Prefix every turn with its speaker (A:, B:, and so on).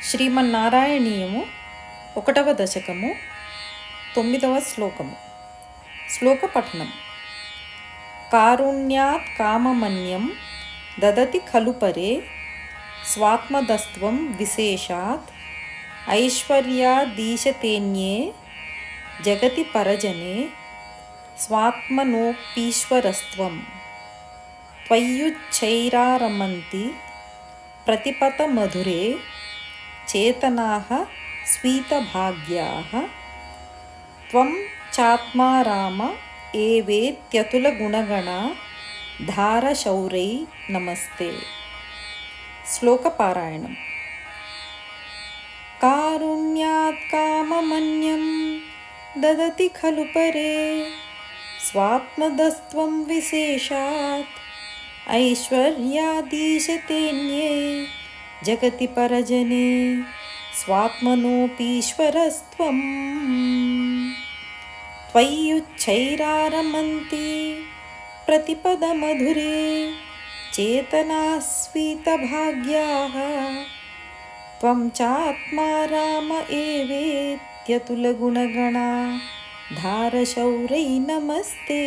A: శ్రీమన్నారాయణీయము 1వ దశకము 9వ శ్లోకము. శ్లోక పఠనం. కారుణ్యాత్ కామమన్యం దదతి ఖలు పరే స్వాత్మదస్త్వం విశేషాత్ ఐశ్వర్యాదీశతేన్యే జగతి పరజనే స్వాత్మనోపీశ్వరస్త్వం త్వయ్యుచ్చైరారమంతి ప్రతిపతమధురే చేతనాః స్వీతభాగ్యాః త్వం చాత్మా రామ ఏవేత్యతులగుణగణా ధారశౌరై నమస్తే. శ్లోకపారాయణం. కారుణ్యాత్ కామమన్యం దదతి ఖలు పరే స్వాత్మదస్త్వం విశేషాత్ ఐశ్వర్యాదీశతేన్యే జగతి పరజనే స్వాత్మనోపీశ్వరస్త్వం త్వయ్యుచ్చైరారమంతి ప్రతిపదమధురే చేతనాస్వీతభాగ్యాః త్వం చాత్మా రామ ఏవేత్యతులగుణగణా ధారశౌరై నమస్తే.